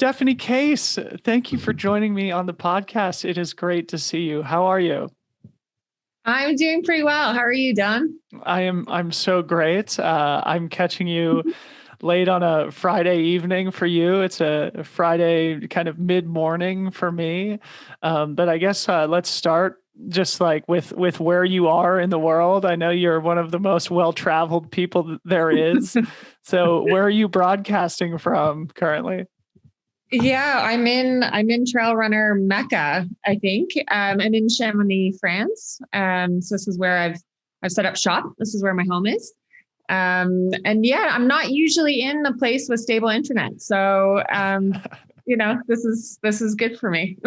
Stephanie Case. Thank you for joining me on the podcast. It is great to see you. How are you? I'm doing pretty well. How are you, Don? I'm so great. I'm catching you late on a Friday evening for you. It's a Friday kind of mid-morning for me. But I guess let's start just like with where you are in the world. I know you're one of the most well-traveled people there is. So where are you broadcasting from currently? Yeah, I'm in trail runner Mecca, I think. I'm in Chamonix, France. So this is where I've set up shop. This is where my home is. And yeah, I'm not usually in a place with stable internet. So this is good for me.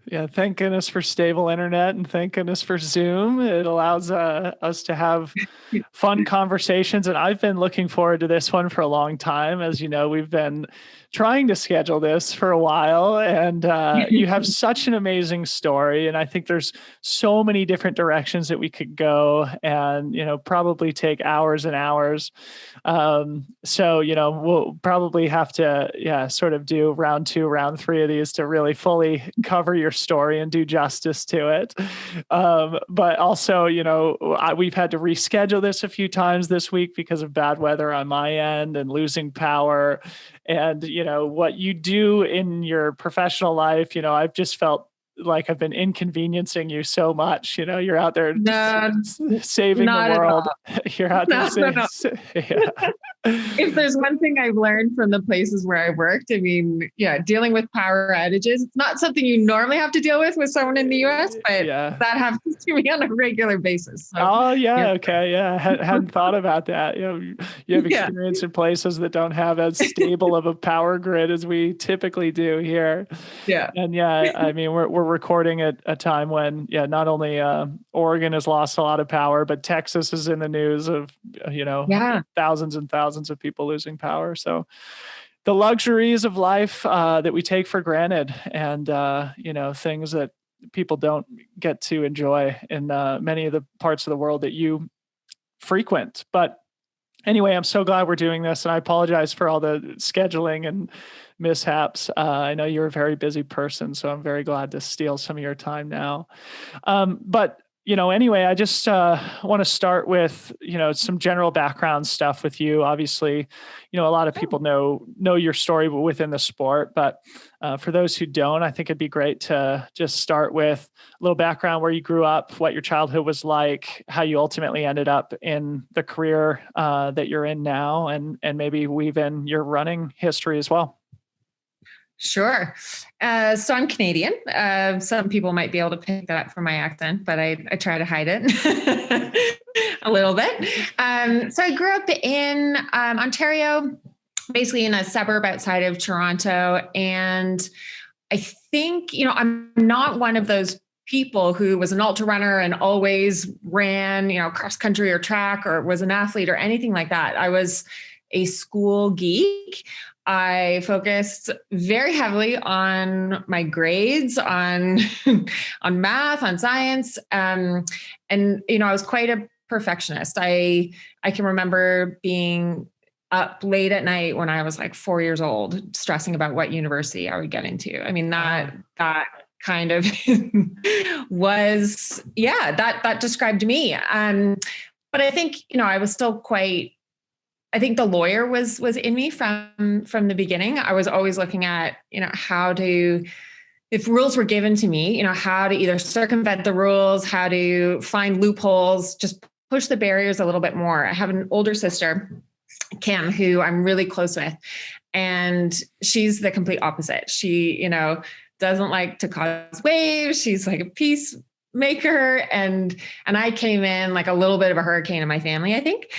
Yeah, thank goodness for stable internet and thank goodness for Zoom. It allows us to have fun conversations. And I've been looking forward to this one for a long time. As you know, we've been trying to schedule this for a while, and you have such an amazing story. And I think there's so many different directions that we could go and, probably take hours and hours. So, we'll probably have to, sort of do round 2, round 3 of these to really fully cover your story and do justice to it. But also, we've had to reschedule this a few times this week because of bad weather on my end and losing power. And, what you do in your professional life, I've just felt like I've been inconveniencing you so much. You're out there No, saving the not at world. all. You're out there No. yeah. If there's one thing I've learned from the places where I worked, I mean, yeah, dealing with power outages, it's not something you normally have to deal with someone in the US, but that happens to me on a regular basis. So, oh, yeah. Okay. Yeah. Hadn't thought about that. You have experience in places that don't have as stable of a power grid as we typically do here. Yeah. And I mean, we're recording at a time when, not only Oregon has lost a lot of power, but Texas is in the news of, thousands and thousands of people losing power. So the luxuries of life that we take for granted and, things that people don't get to enjoy in many of the parts of the world that you frequent. But anyway, I'm so glad we're doing this, and I apologize for all the scheduling and mishaps. I know you're a very busy person, so I'm very glad to steal some of your time now. But anyway, I just want to start with, some general background stuff with you. Obviously, a lot of people know your story within the sport, but for those who don't, I think it'd be great to just start with a little background where you grew up, what your childhood was like, how you ultimately ended up in the career that you're in now, and maybe weave in your running history as well. Sure. So I'm Canadian. Some people might be able to pick that up from my accent, but I try to hide it a little bit. So I grew up in Ontario, basically in a suburb outside of Toronto. And I think, I'm not one of those people who was an ultra runner and always ran, cross country or track or was an athlete or anything like that. I was a school geek. I focused very heavily on my grades, on on math, on science, and I was quite a perfectionist. I can remember being up late at night when I was like 4 years old, stressing about what university I would get into. I mean, that kind of was that described me. But I think I was still quite. I think the lawyer was in me from the beginning. I was always looking at, if rules were given to me, how to either circumvent the rules, how to find loopholes, just push the barriers a little bit more. I have an older sister, Kim, who I'm really close with, and she's the complete opposite. She, doesn't like to cause waves. She's like a peacemaker, and I came in like a little bit of a hurricane in my family, I think.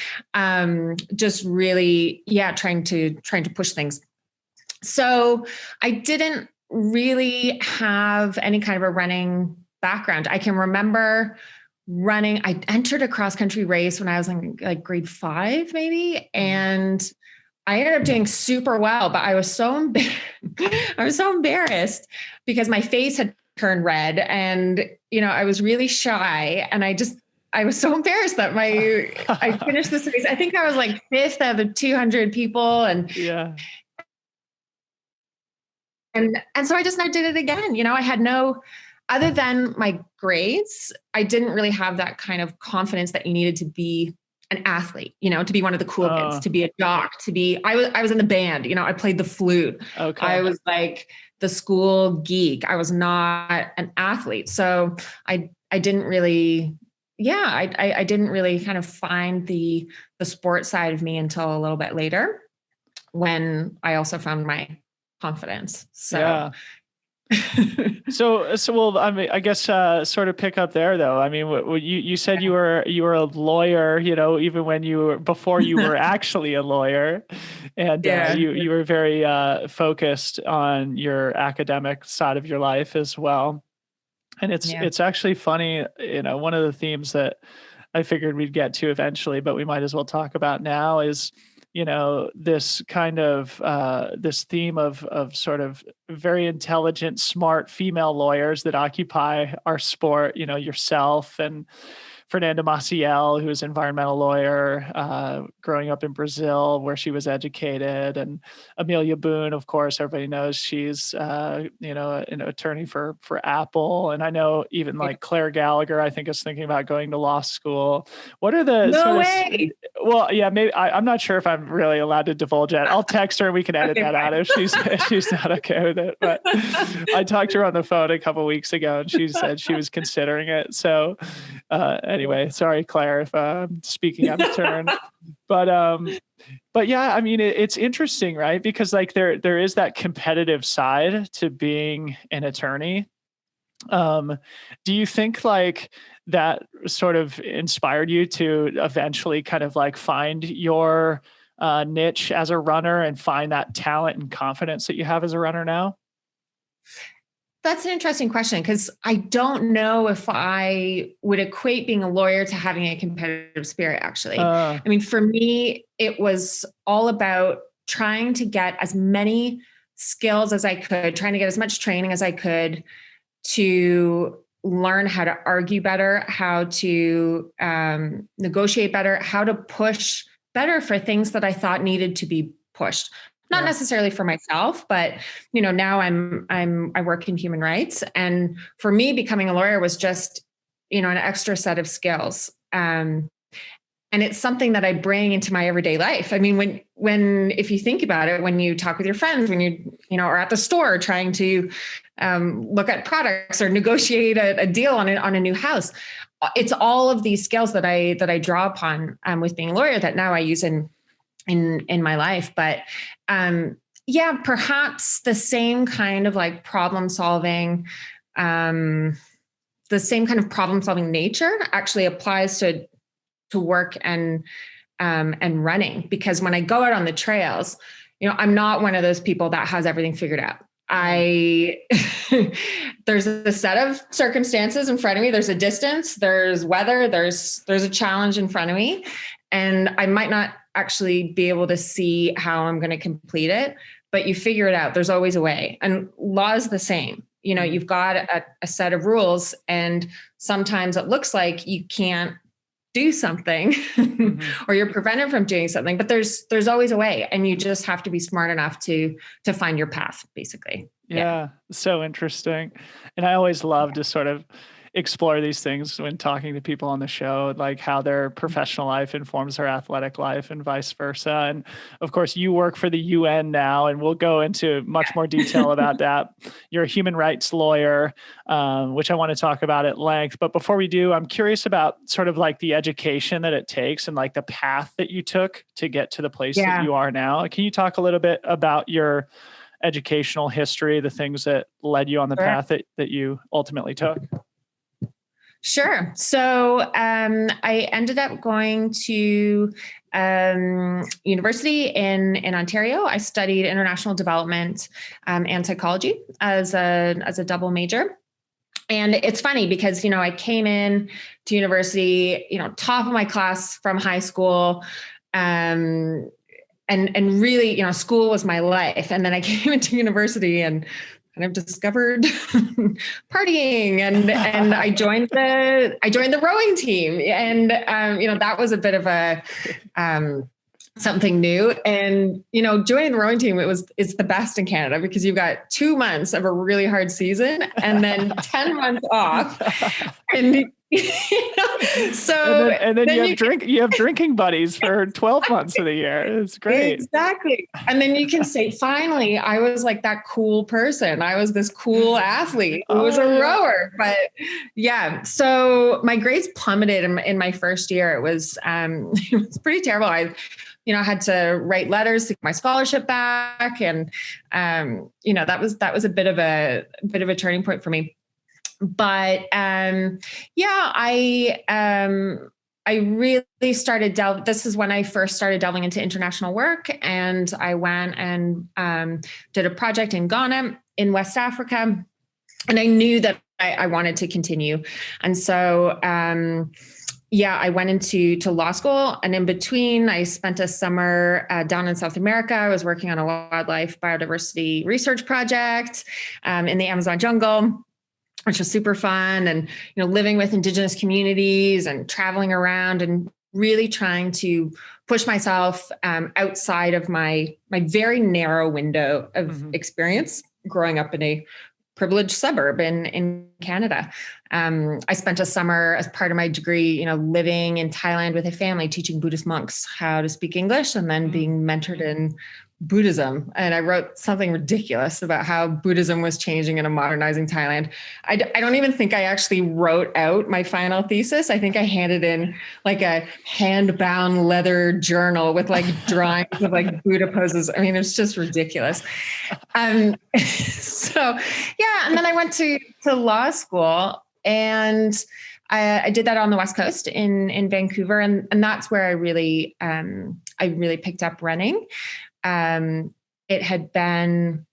Just really, trying to push things. So I didn't really have any kind of a running background. I can remember running. I entered a cross country race when I was in like grade 5, maybe. And I ended up doing super well, but I was so embarrassed because my face had turned red and, I was really shy, and I was so embarrassed that I finished this race. I think I was like 5th out of 200 people. And And so I just never did it again. You know, I had no, other than my grades, I didn't really have that kind of confidence that you needed to be an athlete, you know, to be one of the cool kids, to be a jock, I was in the band, you know, I played the flute. Okay. I was like the school geek. I was not an athlete. So I didn't really, I didn't really kind of find the sport side of me until a little bit later, when I also found my confidence. So yeah. So well, I mean, I guess sort of pick up there though. I mean, you said you were a lawyer, you know, even when before you were actually a lawyer, and you were very focused on your academic side of your life as well. And it's actually funny, you know, one of the themes that I figured we'd get to eventually, but we might as well talk about now is, you know, this kind of this theme of sort of very intelligent, smart female lawyers that occupy our sport, you know, yourself and Fernanda Maciel, who is an environmental lawyer, growing up in Brazil, where she was educated, and Amelia Boone, of course, everybody knows she's, you know, an attorney for Apple. And I know even like Claire Gallagher, I think, is thinking about going to law school. What are the no way? Well, yeah, maybe I'm not sure if I'm really allowed to divulge that. I'll text her and we can edit that out if she's not okay with it. But I talked to her on the phone a couple of weeks ago, and she said she was considering it. So anyway, sorry, Claire, if I'm speaking out of turn. But yeah, I mean, it's interesting, right? Because like there is that competitive side to being an attorney. Do you think like that sort of inspired you to eventually kind of like find your niche as a runner and find that talent and confidence that you have as a runner now? That's an interesting question, because I don't know if I would equate being a lawyer to having a competitive spirit, actually. I mean, for me, it was all about trying to get as many skills as I could, trying to get as much training as I could to learn how to argue better, how to negotiate better, how to push better for things that I thought needed to be pushed. Not necessarily for myself, but you know, now I work in human rights, and for me, becoming a lawyer was just, you know, an extra set of skills. And it's something that I bring into my everyday life. I mean, if you think about it, when you talk with your friends, when you know, are at the store trying to look at products or negotiate a deal on a new house, it's all of these skills that I draw upon with being a lawyer that now I use in my life. But perhaps the same kind of like problem solving, the same kind of problem solving nature actually applies to work and running. Because when I go out on the trails, you know, I'm not one of those people that has everything figured out. There's a set of circumstances in front of me. There's a distance, there's weather, there's a challenge in front of me, and I might not actually be able to see how I'm going to complete it, but you figure it out. There's always a way. And law is the same. You know, you've got a set of rules, and sometimes it looks like you can't do something or you're prevented from doing something, but there's always a way, and you just have to be smart enough to find your path, basically. Yeah. So interesting. And I always love to sort of explore these things when talking to people on the show, like how their professional life informs their athletic life and vice versa. And of course, you work for the UN now, and we'll go into much more detail about that. You're a human rights lawyer, which I want to talk about at length. But before we do, I'm curious about sort of like the education that it takes and like the path that you took to get to the place that you are now. Can you talk a little bit about your educational history, the things that led you on the path that you ultimately took? Sure. So I ended up going to university in Ontario. I studied international development and psychology as a double major. And it's funny because, you know, I came in to university, you know, top of my class from high school, and really, you know, school was my life. And then I came into university and kind of discovered partying, and I joined the rowing team, and you know, that was a bit of a something new. And, joining the rowing team, it's the best in Canada because you've got 2 months of a really hard season and then 10 months off. And and then you have drinking buddies for 12 months of the year. It's great. Exactly. And then you can say, finally, I was like that cool person. I was this cool athlete who was a rower. But yeah, so my grades plummeted in my first year. It was pretty terrible. I had to write letters to get my scholarship back. And, that was a bit of a turning point for me. But, I really started this is when I first started delving into international work. And I went and, did a project in Ghana in West Africa. And I knew that I wanted to continue. And so, I went into law school, and in between I spent a summer down in South America. I was working on a wildlife biodiversity research project in the Amazon jungle, which was super fun. And, living with indigenous communities and traveling around and really trying to push myself outside of my very narrow window of experience growing up in a privileged suburb in Canada. I spent a summer as part of my degree, living in Thailand with a family, teaching Buddhist monks how to speak English and then being mentored in Buddhism. And I wrote something ridiculous about how Buddhism was changing in a modernizing Thailand. I don't even think I actually wrote out my final thesis. I think I handed in like a hand-bound leather journal with like drawings of like Buddha poses. I mean, it's just ridiculous. And then I went to law school, and I did that on the West Coast in Vancouver. And that's where I really picked up running. It had been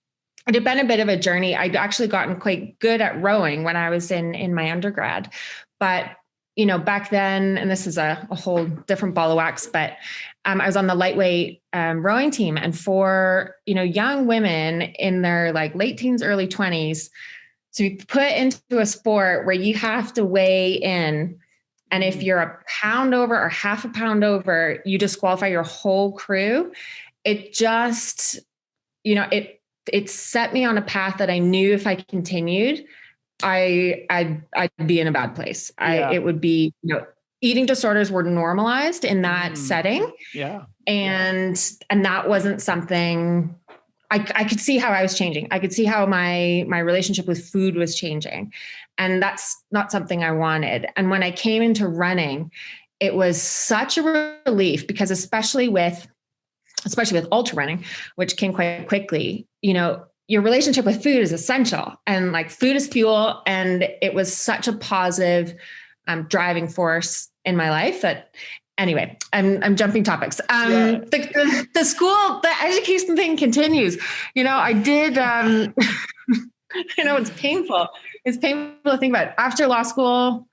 a bit of a journey. I'd actually gotten quite good at rowing when I was in my undergrad, but back then, and this is a whole different ball of wax, but I was on the lightweight rowing team, and for young women in their like late teens, early 20s, to be put into a sport where you have to weigh in. And if you're a pound over or half a pound over, you disqualify your whole crew. It just, it set me on a path that I knew if I continued, I'd be in a bad place. It would be, eating disorders were normalized in that setting. Yeah. And that wasn't something I could see how I was changing. I could see how my relationship with food was changing. And that's not something I wanted. And when I came into running, it was such a relief because especially with ultrarunning, which came quite quickly, your relationship with food is essential, and like food is fuel. And it was such a positive driving force in my life that anyway, I'm jumping topics. The school, the education thing continues. I did, I know it's painful. It's painful to think about. After law school,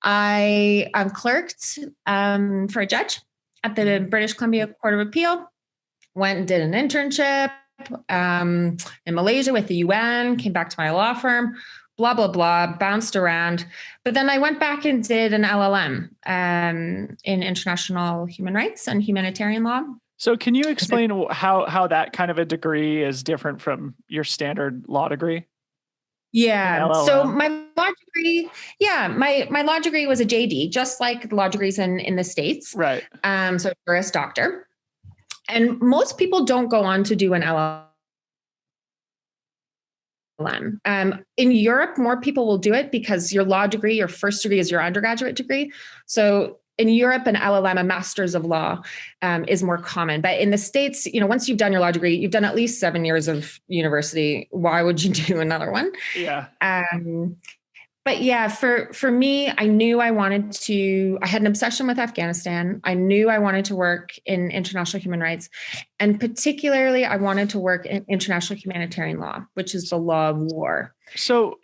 I clerked for a judge at the British Columbia Court of Appeal. Went and did an internship in Malaysia with the UN, came back to my law firm, blah, blah, blah, bounced around. But then I went back and did an LLM in international human rights and humanitarian law. So can you explain how that kind of a degree is different from your standard law degree? Yeah. So my law degree, my law degree was a JD, just like the law degrees in the States. Right. So Juris Doctor. And most people don't go on to do an LLM. In Europe, more people will do it because your law degree, your first degree is your undergraduate degree. So in Europe, an LLM, a master's of law, is more common. But in the States, once you've done your law degree, you've done at least 7 years of university. Why would you do another one? Yeah. But yeah, for me, I knew I had an obsession with Afghanistan. I knew I wanted to work in international human rights. And particularly, I wanted to work in international humanitarian law, which is the law of war. So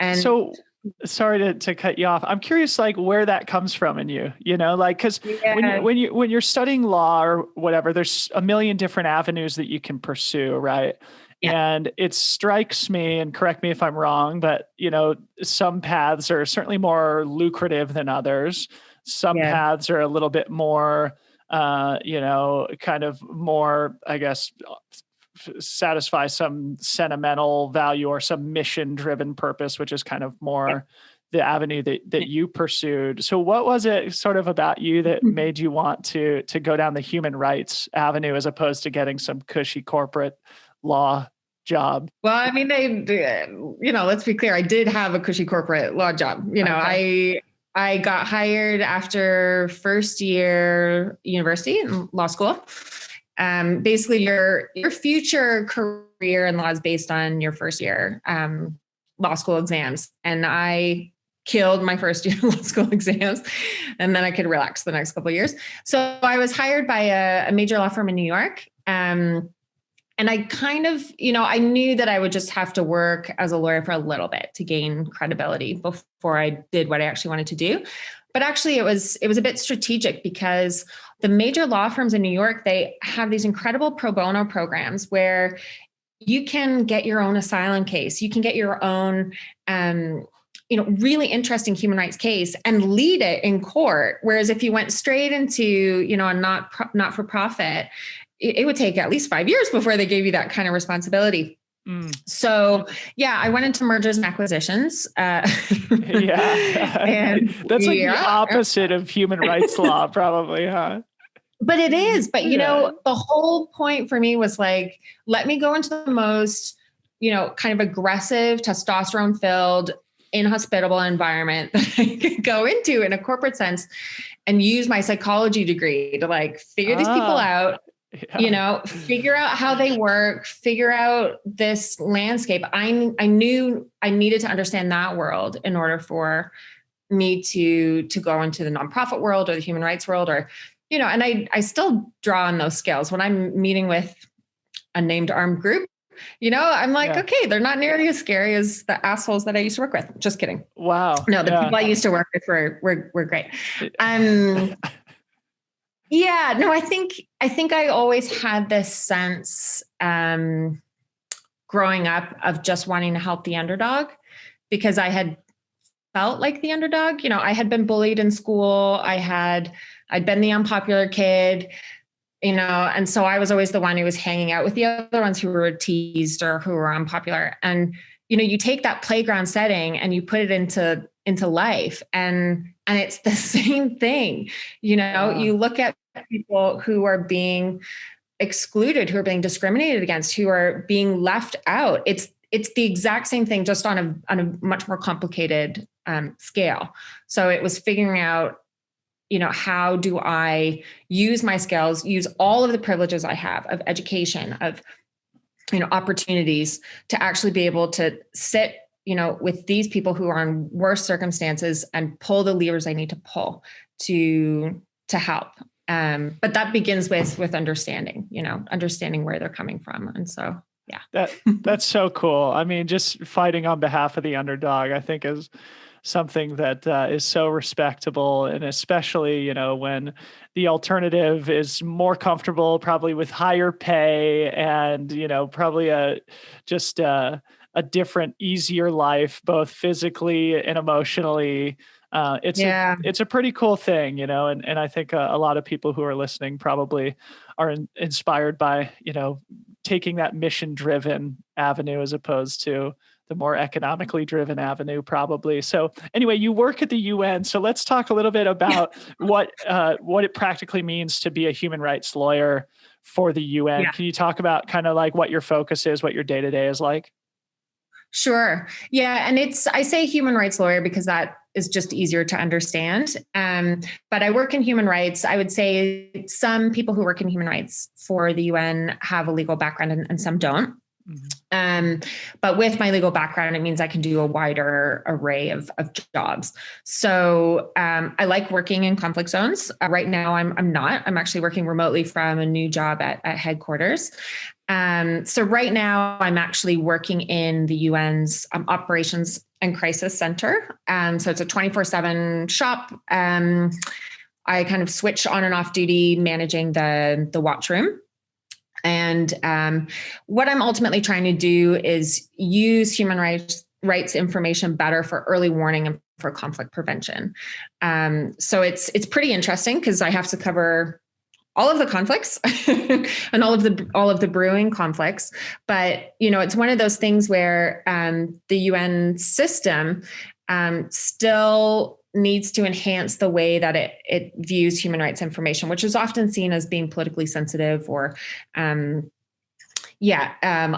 sorry to cut you off. I'm curious, like where that comes from in you, because when you're studying law or whatever, there's a million different avenues that you can pursue. Right. Yeah. And it strikes me, and correct me if I'm wrong, but some paths are certainly more lucrative than others. Some paths are a little bit more kind of more, I guess, satisfy some sentimental value or some mission driven purpose, which is kind of more the avenue that you pursued. So what was it sort of about you that made you want to go down the human rights avenue as opposed to getting some cushy corporate law job? Well, I mean, let's be clear. I did have a cushy corporate law job. Okay. I got hired after first year university in law school. Basically your future career in law is based on your first year law school exams. And I killed my first year law school exams, and then I could relax the next couple of years. So I was hired by a major law firm in New York. And I kind of, I knew that I would just have to work as a lawyer for a little bit to gain credibility before I did what I actually wanted to do. But actually it was a bit strategic because the major law firms in New York, they have these incredible pro bono programs where you can get your own asylum case. You can get your own, really interesting human rights case and lead it in court. Whereas if you went straight into, a not-for-profit, it would take at least 5 years before they gave you that kind of responsibility. So I went into mergers and acquisitions. And that's like the opposite of human rights law, probably, huh? But it is. But, the whole point for me was like, let me go into the most, kind of aggressive, testosterone-filled, inhospitable environment that I could go into in a corporate sense and use my psychology degree to like figure these people out. Figure out how they work, figure out this landscape. I knew I needed to understand that world in order for me to go into the nonprofit world or the human rights world, or, and I still draw on those skills when I'm meeting with a named armed group. I'm like, okay, they're not nearly as scary as the assholes that I used to work with. Just kidding. Wow. No, the people I used to work with were great. I think I always had this sense growing up of just wanting to help the underdog because I had felt like the underdog. I had been bullied in school. I'd been the unpopular kid, and so I was always the one who was hanging out with the other ones who were teased or who were unpopular. And, you take that playground setting and you put it into life and it's the same thing. You look at people who are being excluded, who are being discriminated against, who are being left out. It's the exact same thing, just on a much more complicated scale. So it was figuring out, how do I use my skills, use all of the privileges I have of education, of, opportunities to actually be able to sit, with these people who are in worse circumstances and pull the levers I need to pull to help. But that begins with understanding, understanding where they're coming from. And so, that's so cool. I mean, just fighting on behalf of the underdog, I think is something that is so respectable. And especially, when the alternative is more comfortable, probably with higher pay and, probably a different, easier life, both physically and emotionally. It's a pretty cool thing, and I think a lot of people who are listening probably are inspired by, taking that mission driven avenue as opposed to the more economically driven avenue, probably. So anyway, you work at the UN. So let's talk a little bit about what it practically means to be a human rights lawyer for the UN. Can you talk about kind of like what your focus is, what your day-to-day is like? Sure. Yeah. And I say human rights lawyer because that is just easier to understand. But I work in human rights. I would say some people who work in human rights for the UN have a legal background and some don't. Mm-hmm. But with my legal background, it means I can do a wider array of jobs. So I like working in conflict zones. Right now, I'm not. I'm actually working remotely from a new job at headquarters. So right now, I'm actually working in the UN's Operations and Crisis Center. So it's a 24/7 shop. I kind of switch on and off duty managing the watch room. And what I'm ultimately trying to do is use human rights information better for early warning and for conflict prevention. So it's pretty interesting because I have to cover all of the conflicts and all of the brewing conflicts. But, it's one of those things where the UN system still needs to enhance the way that it views human rights information, which is often seen as being politically sensitive or a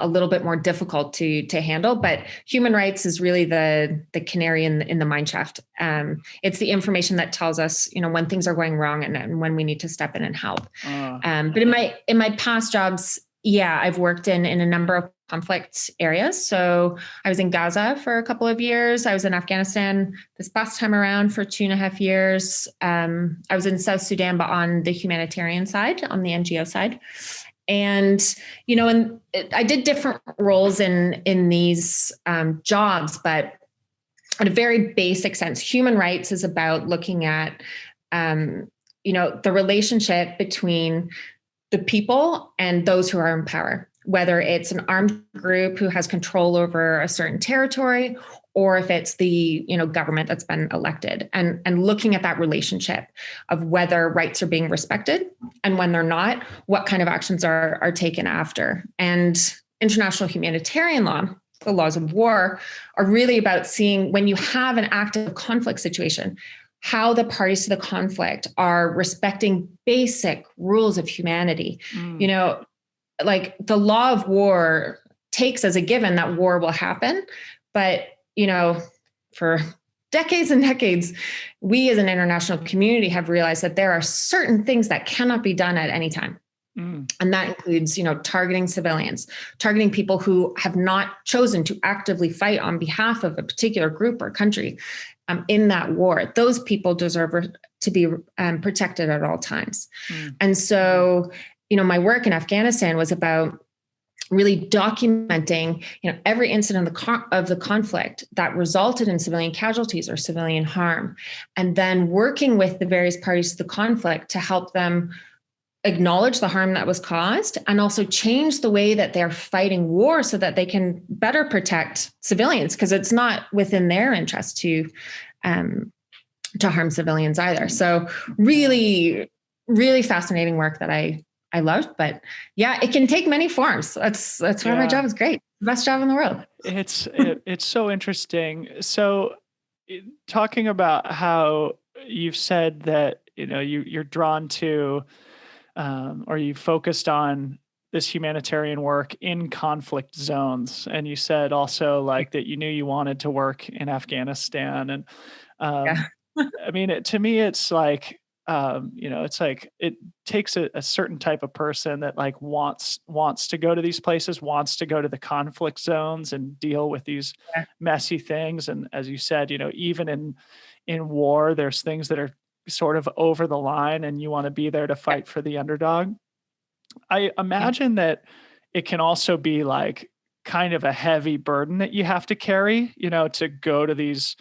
little bit more difficult to handle. But human rights is really the canary in the mine shaft. It's the information that tells us, when things are going wrong and when we need to step in and help. But in my past jobs, I've worked in a number of conflict areas. So I was in Gaza for a couple of years. I was in Afghanistan this past time around for 2.5 years. I was in South Sudan, but on the humanitarian side, on the NGO side. And, and I did different roles in these jobs, but in a very basic sense, human rights is about looking at, the relationship between the people and those who are in power, whether it's an armed group who has control over a certain territory, or if it's the government that's been elected, and looking at that relationship of whether rights are being respected, and when they're not, what kind of actions are taken after. And international humanitarian law, the laws of war, are really about seeing, when you have an active conflict situation, how the parties to the conflict are respecting basic rules of humanity. Like the law of war takes as a given that war will happen, but for decades and decades, we as an international community have realized that there are certain things that cannot be done at any time. And that includes, targeting civilians, targeting people who have not chosen to actively fight on behalf of a particular group or country in that war. Those people deserve to be protected at all times. And so, my work in Afghanistan was about really documenting, every incident of the conflict that resulted in civilian casualties or civilian harm, and then working with the various parties to the conflict to help them acknowledge the harm that was caused, and also change the way that they're fighting war so that they can better protect civilians, because it's not within their interest to harm civilians either. So really, really fascinating work that I loved, but it can take many forms. That's why my job is great. Best job in the world. It's so interesting. So talking about how you've said that, you're drawn to, or you focused on this humanitarian work in conflict zones. And you said also like that you knew you wanted to work in Afghanistan. And, I mean, to me, it's like, it's like, it takes a certain type of person that like wants to go to these places, wants to go to the conflict zones and deal with these messy things. And as you said, even in war, there's things that are sort of over the line, and you want to be there to fight for the underdog. I imagine that it can also be like kind of a heavy burden that you have to carry, to go to these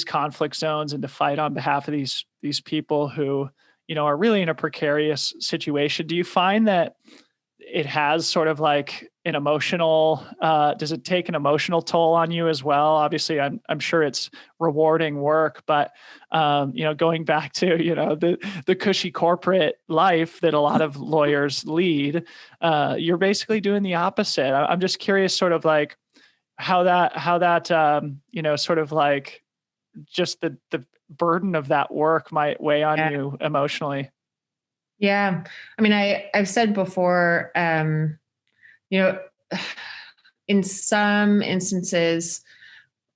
conflict zones and to fight on behalf of these people who, are really in a precarious situation. Do you find that it has sort of like an emotional, does it take an emotional toll on you as well? Obviously, I'm sure it's rewarding work, but, going back to, the cushy corporate life that a lot of lawyers lead, you're basically doing the opposite. I'm just curious sort of like how that, sort of like just the burden of that work might weigh on you emotionally. Yeah. I mean, I've said before, in some instances,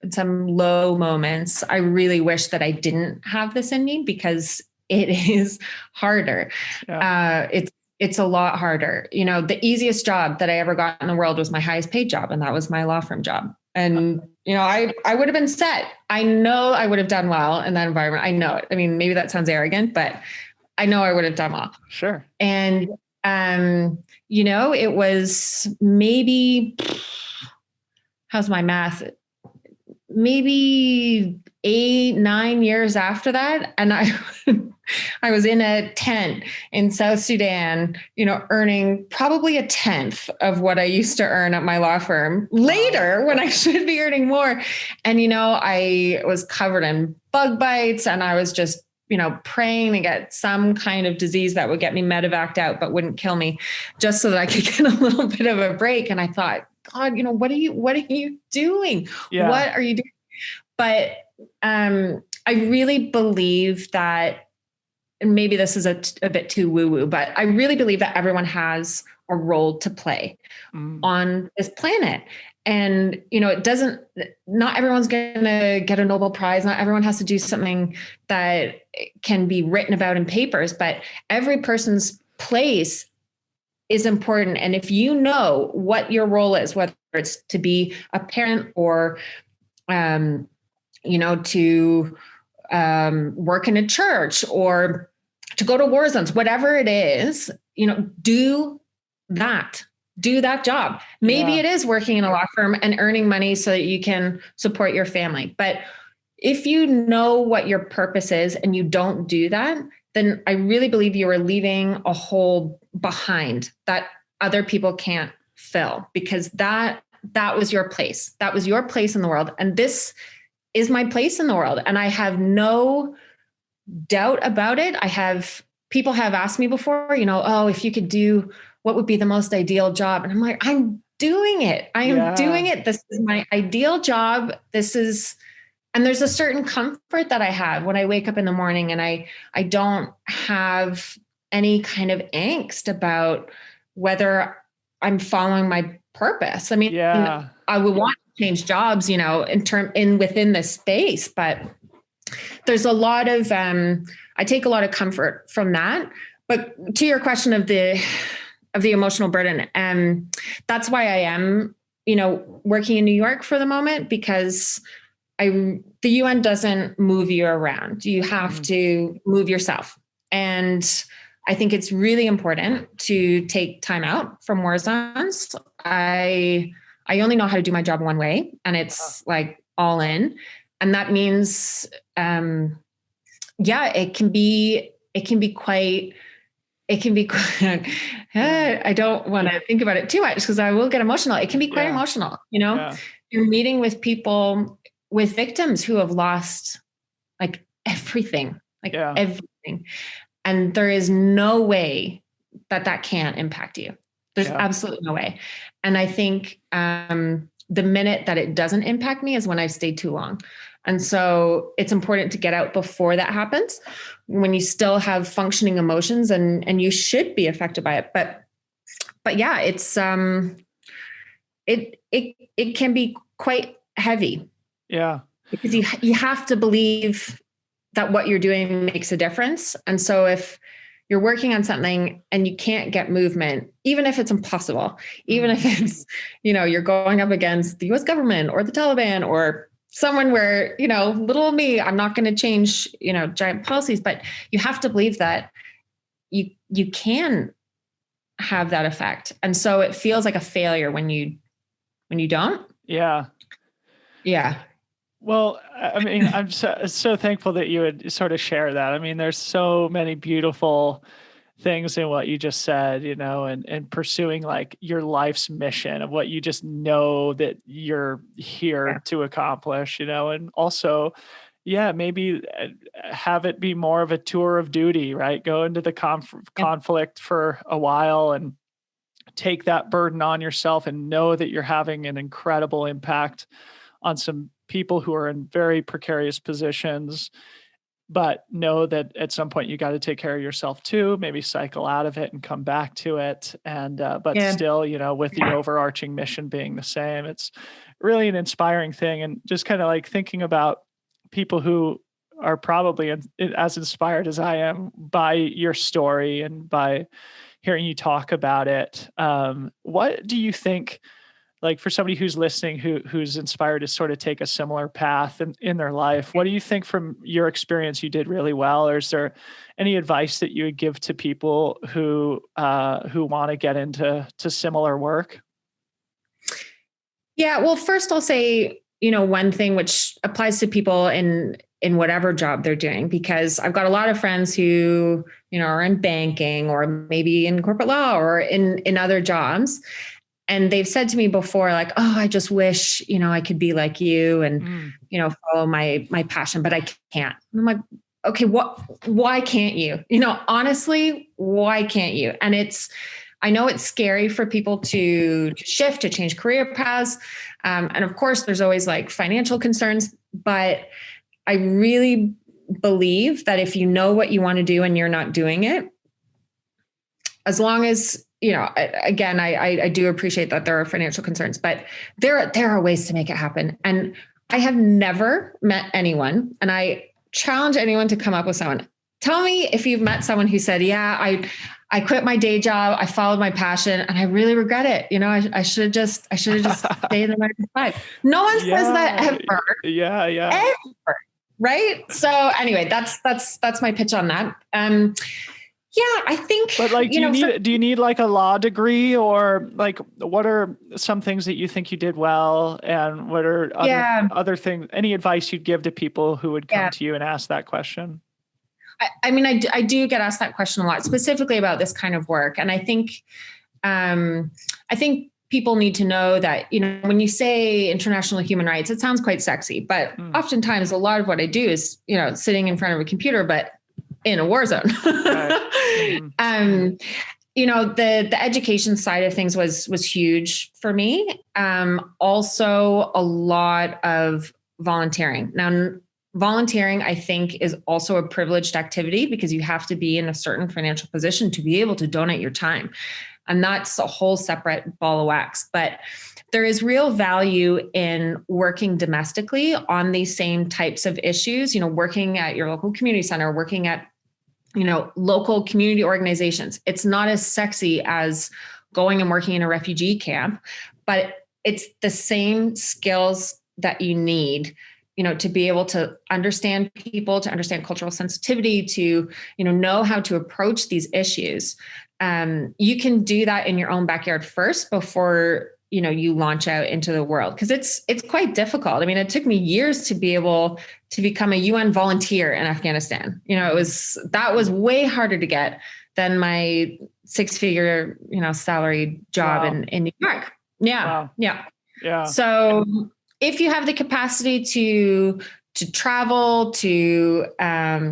in some low moments, I really wish that I didn't have this in me, because it is harder. Yeah. It's a lot harder. The easiest job that I ever got in the world was my highest paid job, and that was my law firm job. And, I would have been set. I know I would have done well in that environment. I know it. I mean, maybe that sounds arrogant, but I know I would have done well. Sure. And, it was maybe, how's my math? Maybe 8-9 years after that. And I was in a tent in South Sudan, earning probably a tenth of what I used to earn at my law firm later, when I should be earning more. And, I was covered in bug bites, and I was just praying to get some kind of disease that would get me medevaced out, but wouldn't kill me, just so that I could get a little bit of a break. And I thought, God, what are you doing? Yeah. What are you doing? But I really believe that, and maybe this is a bit too woo-woo, but I really believe that everyone has a role to play on this planet. And, not everyone's going to get a Nobel Prize. Not everyone has to do something that can be written about in papers, but every person's place is important. And if you know what your role is, whether it's to be a parent or, to work in a church or to go to war zones, whatever it is, do that job. Maybe it is working in a law firm and earning money so that you can support your family. But if you know what your purpose is and you don't do that, then I really believe you are leaving a hole behind that other people can't fill, because that was your place. That was your place in the world. And this is my place in the world. And I have no doubt about it. People have asked me before, if you could do, what would be the most ideal job? And I'm like, I'm doing it. I am doing it. This is my ideal job. And there's a certain comfort that I have when I wake up in the morning, and I don't have any kind of angst about whether I'm following my purpose. I mean, I would want to change jobs, within this space, but there's a lot of, I take a lot of comfort from that. But to your question of the emotional burden, that's why I am, working in New York for the moment, because the UN doesn't move you around. You have to move yourself. And I think it's really important to take time out from war zones. I only know how to do my job one way, and it's like all in. And that means, it can be quite, I don't want to think about it too much because I will get emotional. It can be quite emotional, You're meeting with people, with victims who have lost like everything, everything. And there is no way that can't impact you. There's absolutely no way. And I think the minute that it doesn't impact me is when I've stayed too long. And so it's important to get out before that happens, when you still have functioning emotions, and you should be affected by it. But yeah, it's it can be quite heavy. Yeah. Because you have to believe that what you're doing makes a difference. And so if you're working on something and you can't get movement, even if it's impossible, even if it's, you're going up against the US government or the Taliban or someone where, little me, I'm not going to change, giant policies, but you have to believe that you can have that effect. And so it feels like a failure when you don't. Yeah. Yeah. Well, I mean, I'm so thankful that you would sort of share that. I mean, there's so many beautiful things in what you just said, and pursuing like your life's mission of what you just know that you're here to accomplish, and also, maybe have it be more of a tour of duty, right? Go into the conflict for a while and take that burden on yourself and know that you're having an incredible impact on some people who are in very precarious positions, but know that at some point you got to take care of yourself too, maybe cycle out of it and come back to it. And, but still, with the overarching mission being the same, it's really an inspiring thing. And just kind of like thinking about people who are probably as inspired as I am by your story and by hearing you talk about it. What do you think, like for somebody who's listening, who's inspired to sort of take a similar path in their life, what do you think from your experience you did really well? Or is there any advice that you would give to people who want to get into similar work? Yeah, well, first I'll say, one thing which applies to people in whatever job they're doing, because I've got a lot of friends who, are in banking or maybe in corporate law or in other jobs. And they've said to me before, like, oh, I just wish, I could be like you and, follow my passion, but I can't. And I'm like, okay, why can't you? Honestly, why can't you? And I know it's scary for people to shift, to change career paths. And of course, there's always like financial concerns, but I really believe that if you know what you want to do and you're not doing it, as long as, again, I do appreciate that there are financial concerns, but there are ways to make it happen. And I have never met anyone, and I challenge anyone to come up with someone. Tell me if you've met someone who said, yeah, I quit my day job, I followed my passion, and I really regret it. I should have just stayed in the 9 to 5. No one says that ever. Yeah. Ever. Right. So anyway, that's my pitch on that. Yeah, I think. But like, do you need like a law degree, or like, what are some things that you think you did well, and what are other things? Any advice you'd give to people who would come to you and ask that question? I mean, I do get asked that question a lot, specifically about this kind of work, and I think people need to know that, when you say international human rights, it sounds quite sexy, but oftentimes a lot of what I do is, sitting in front of a computer, but in a war zone. Right. The education side of things was huge for me. Also a lot of volunteering. Now, volunteering, I think, is also a privileged activity because you have to be in a certain financial position to be able to donate your time. And that's a whole separate ball of wax. But there is real value in working domestically on these same types of issues, working at your local community center, working at, local community organizations. It's not as sexy as going and working in a refugee camp, but it's the same skills that you need, to be able to understand people, to understand cultural sensitivity, to, know how to approach these issues. You can do that in your own backyard first before, you launch out into the world. Cause it's quite difficult. I mean, it took me years to be able to become a UN volunteer in Afghanistan. That was way harder to get than my 6-figure, salary job in New York. Yeah. Wow. Yeah. So if you have the capacity to travel, to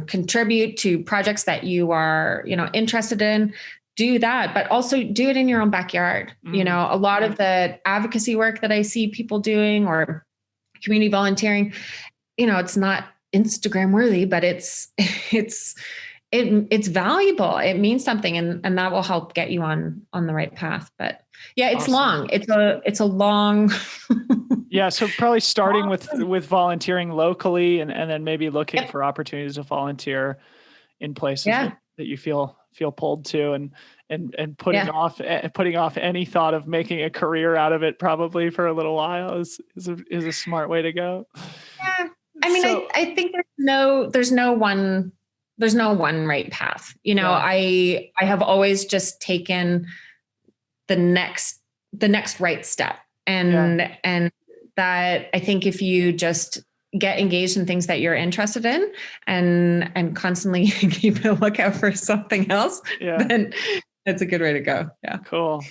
contribute to projects that you are, interested in, do that, but also do it in your own backyard. A lot of the advocacy work that I see people doing or community volunteering, it's not Instagram worthy, but it's valuable. It means something, and that will help get you on the right path. But yeah, it's long. It's a long. Yeah. So probably starting with volunteering locally, and then maybe looking for opportunities to volunteer in places that you feel pulled to, and putting off any thought of making a career out of it probably for a little while is a smart way to go. Yeah. I mean, I think there's no one right path. I have always just taken the next right step. And that, I think if you just get engaged in things that you're interested in and constantly keep a lookout for something else, then that's a good way to go. Yeah. Cool.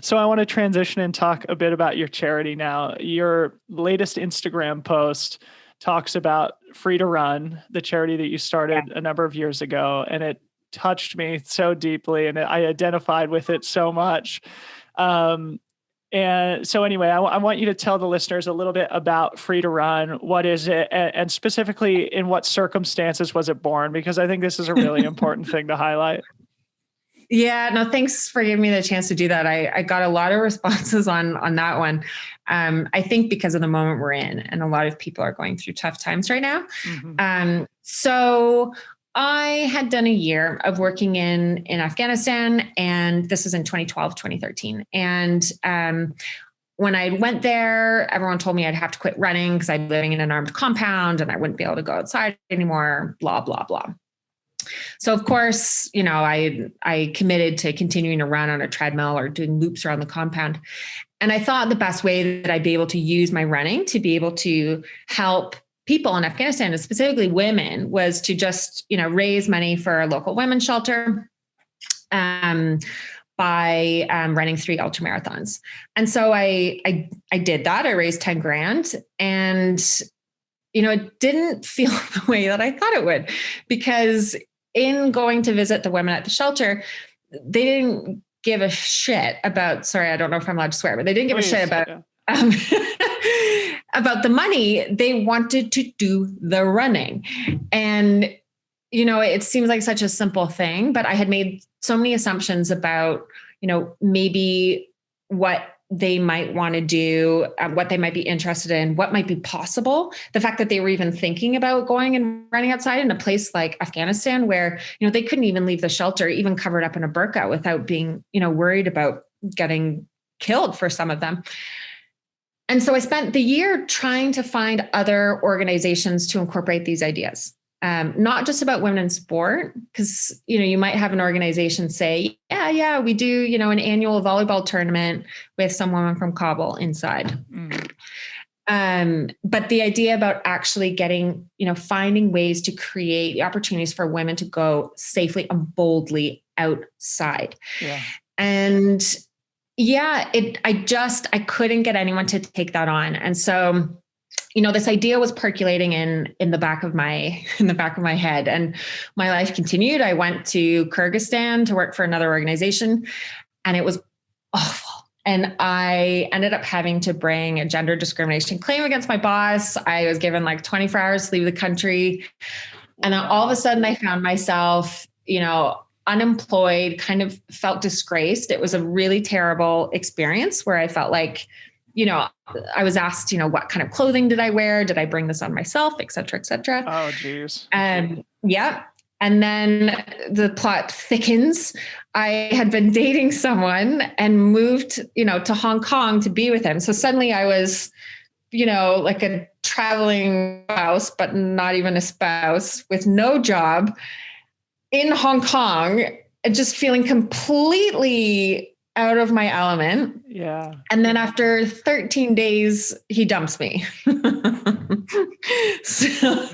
So I want to transition and talk a bit about your charity now. Your latest Instagram post talks about Free to Run, the charity that you started a number of years ago, and it touched me so deeply, and I identified with it so much. And so anyway, I want you to tell the listeners a little bit about Free to Run. What is it? And specifically, in what circumstances was it born? Because I think this is a really important thing to highlight. Yeah, no, thanks for giving me the chance to do that. I got a lot of responses on that one. I think because of the moment we're in, and a lot of people are going through tough times right now. Mm-hmm. So I had done a year of working in Afghanistan, and this was in 2012, 2013. And when I went there, everyone told me I'd have to quit running because I'm living in an armed compound and I wouldn't be able to go outside anymore, blah, blah, blah. So of course, I committed to continuing to run on a treadmill or doing loops around the compound. And I thought the best way that I'd be able to use my running to be able to help people in Afghanistan, and specifically women, was to just, raise money for a local women's shelter by running 3 ultramarathons. And so I did that. I raised 10 grand, and it didn't feel the way that I thought it would, because in going to visit the women at the shelter, they didn't give a shit about, sorry, I don't know if I'm allowed to swear, but they didn't give a shit about, about the money. They wanted to do the running. And, it seems like such a simple thing, but I had made so many assumptions about, maybe what they might want to do, what they might be interested in, what might be possible. The fact that they were even thinking about going and running outside in a place like Afghanistan, where, they couldn't even leave the shelter, even covered up in a burqa, without being, worried about getting killed for some of them. And so I spent the year trying to find other organizations to incorporate these ideas. Not just about women in sport, because, you might have an organization say, yeah, we do, an annual volleyball tournament with some women from Kabul inside. But the idea about actually getting, finding ways to create the opportunities for women to go safely and boldly outside. Yeah. And I couldn't get anyone to take that on. And so, this idea was percolating in the back of my head, and my life continued. I went to Kyrgyzstan to work for another organization, and it was awful. And I ended up having to bring a gender discrimination claim against my boss. I was given like 24 hours to leave the country. And then all of a sudden I found myself, unemployed, kind of felt disgraced. It was a really terrible experience where I felt like, I was asked, what kind of clothing did I wear? Did I bring this on myself, et cetera, et cetera. Oh, geez. Yeah. And then the plot thickens. I had been dating someone and moved, to Hong Kong to be with him. So suddenly I was, like a traveling spouse, but not even a spouse, with no job in Hong Kong, and just feeling completely out of my element. Yeah. And then after 13 days, he dumps me. So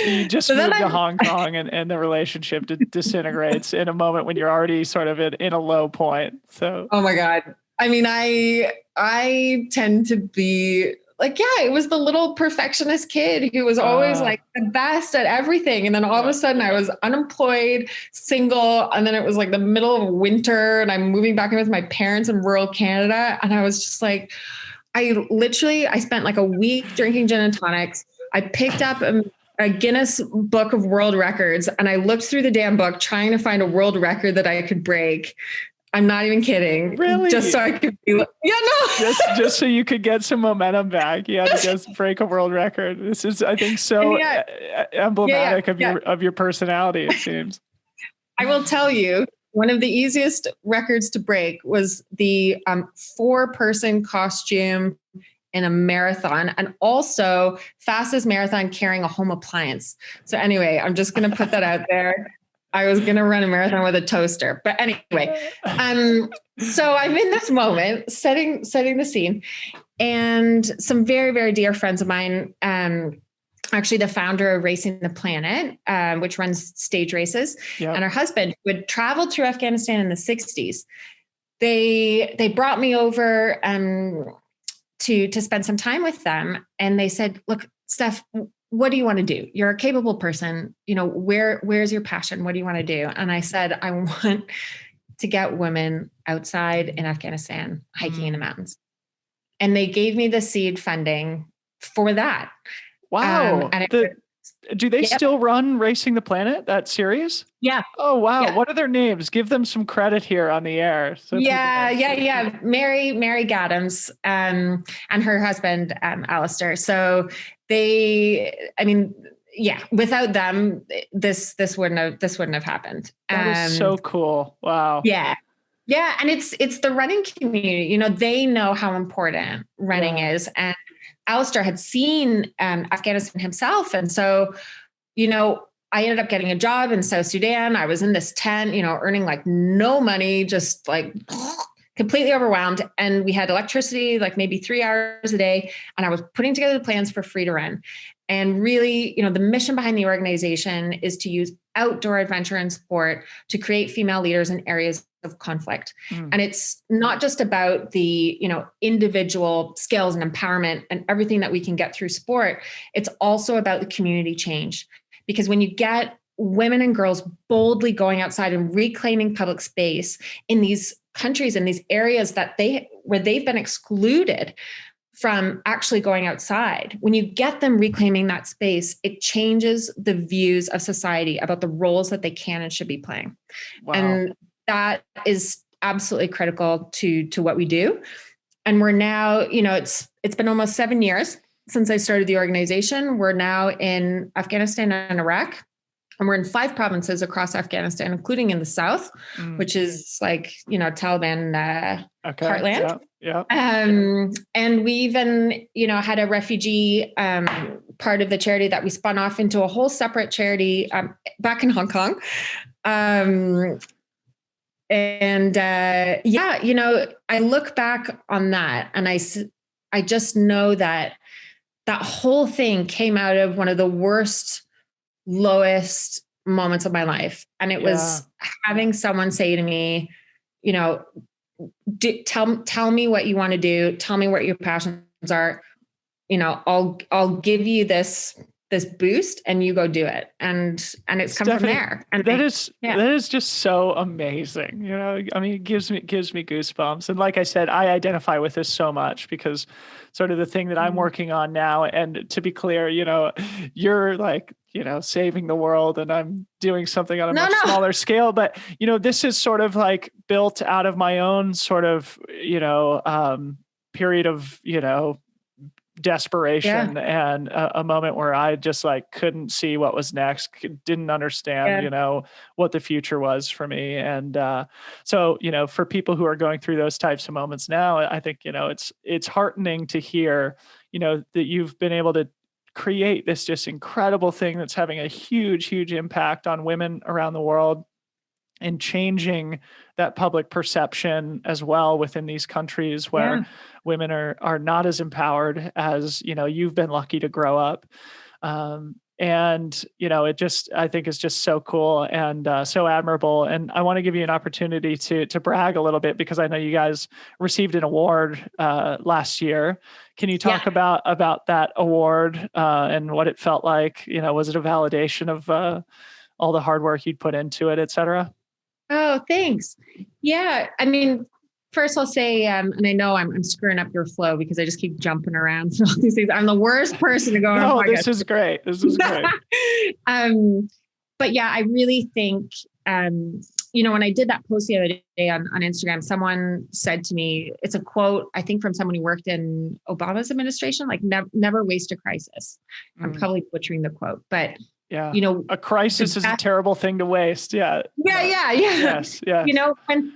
you just moved to Hong Kong, and the relationship disintegrates in a moment when you're already sort of in a low point. So, oh my God. I mean, I tend to be like, it was the little perfectionist kid who was always like the best at everything. And then all of a sudden I was unemployed, single. And then it was like the middle of winter and I'm moving back in with my parents in rural Canada. And I was just like, I spent like a week drinking gin and tonics. I picked up a Guinness Book of World Records, and I looked through the damn book trying to find a world record that I could break. I'm not even kidding. Really? Just so I could be like, just so you could get some momentum back. You had to just break a world record. This is, I think, so emblematic of your personality, it seems. I will tell you, one of the easiest records to break was the 4-person costume in a marathon, and also fastest marathon carrying a home appliance. So anyway, I'm just going to put that out there. I was going to run a marathon with a toaster, but anyway, so I'm in this moment setting the scene, and some very, very dear friends of mine, actually the founder of Racing the Planet, which runs stage races, and her husband, who had traveled through Afghanistan in the 60s. They brought me over to spend some time with them. And they said, look, Steph, what do you want to do? You're a capable person. Where's your passion? What do you want to do? And I said, I want to get women outside in Afghanistan hiking in the mountains. And they gave me the seed funding for that. Wow. Do they still run Racing the Planet? That series? Yeah. Oh, wow. Yeah. What are their names? Give them some credit here on the air. So Yeah. Mary Gaddams, and her husband, Alistair. So without them, this wouldn't have happened. That is so cool. Wow. Yeah. Yeah. And it's the running community, they know how important running is. And Alistair had seen Afghanistan himself. And so, I ended up getting a job in South Sudan. I was in this tent, earning like no money, just like completely overwhelmed. And we had electricity, like maybe 3 hours a day. And I was putting together the plans for Free to Run. And really, the mission behind the organization is to use outdoor adventure and sport to create female leaders in areas of conflict. And it's not just about the, individual skills and empowerment and everything that we can get through sport. It's also about the community change, because when you get women and girls boldly going outside and reclaiming public space in these countries, in these areas where they've been excluded from actually going outside, when you get them reclaiming that space, it changes the views of society about the roles that they can and should be playing. Wow. And that is absolutely critical to what we do. And we're now, it's been almost 7 years since I started the organization. We're now in Afghanistan and Iraq. And we're in 5 provinces across Afghanistan, including in the south, which is like, Taliban heartland. Yeah. And we even, had a refugee part of the charity that we spun off into a whole separate charity back in Hong Kong. I look back on that and I just know that whole thing came out of one of the worst, lowest moments of my life. And it was having someone say to me, tell me what you want to do. Tell me what your passions are. I'll give you this boost and you go do it. And it's come from there. And that is just so amazing. It gives me goosebumps. And like I said, I identify with this so much because sort of the thing that I'm working on now. And to be clear, you're like, saving the world and I'm doing something on a much smaller scale. But, this is sort of like built out of my own sort of, period of, desperation and a moment where I just like couldn't see what was next, didn't understand, what the future was for me. And so, for people who are going through those types of moments now, I think, it's heartening to hear, that you've been able to create this just incredible thing that's having a huge, huge impact on women around the world and changing that public perception as well within these countries where women are not as empowered as, you've been lucky to grow up. And, I think it's just so cool and so admirable. And I want to give you an opportunity to brag a little bit because I know you guys received an award last year. Can you talk about that award and what it felt like? Was it a validation of all the hard work you'd put into it, et cetera? Oh, thanks. Yeah. I mean, first I'll say, and I know I'm screwing up your flow because I just keep jumping around and all these things. I'm the worst person to go on. No, this is great. This is great. But yeah, I really think, when I did that post the other day on Instagram, someone said to me, it's a quote, I think from someone who worked in Obama's administration, like never waste a crisis. I'm probably butchering the quote, but a crisis is a terrible thing to waste. Yeah. Yes.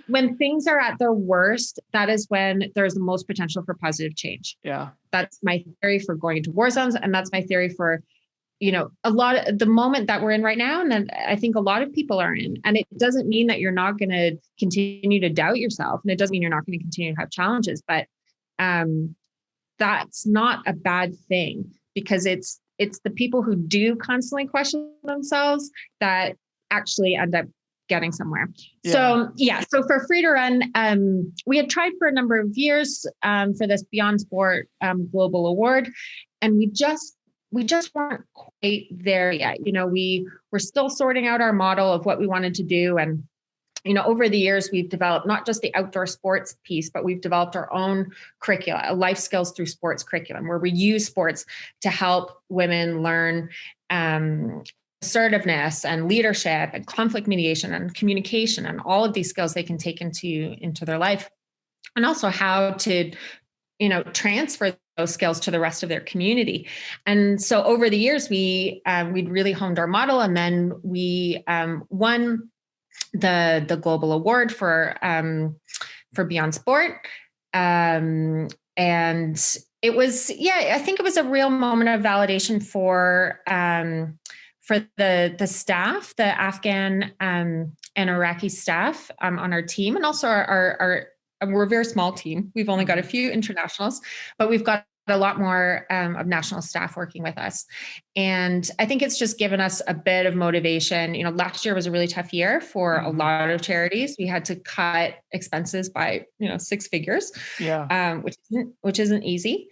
When things are at their worst, that is when there's the most potential for positive change. Yeah. That's my theory for going into war zones. And that's my theory for, a lot of the moment that we're in right now. And then I think a lot of people are in, and it doesn't mean that you're not going to continue to doubt yourself. And it doesn't mean you're not going to continue to have challenges, but that's not a bad thing because it's the people who do constantly question themselves that actually end up getting somewhere. So for Free to Run, we had tried for a number of years for this Beyond Sport Global Award, and we just weren't quite there yet. We were still sorting out our model of what we wanted to do. And over the years, we've developed not just the outdoor sports piece, but we've developed our own curricula, a life skills through sports curriculum, where we use sports to help women learn assertiveness and leadership and conflict mediation and communication and all of these skills they can take into their life. And also how to, transfer those skills to the rest of their community. And so over the years, we'd really honed our model, and then we won the global award for Beyond Sport. And it was, I think it was a real moment of validation for the staff, the Afghan and Iraqi staff on our team, and also our we're a very small team. We've only got a few internationals, but we've got a lot more of national staff working with us. And I think it's just given us a bit of motivation. Last year was a really tough year for a lot of charities. We had to cut expenses by, 6 figures, which isn't easy.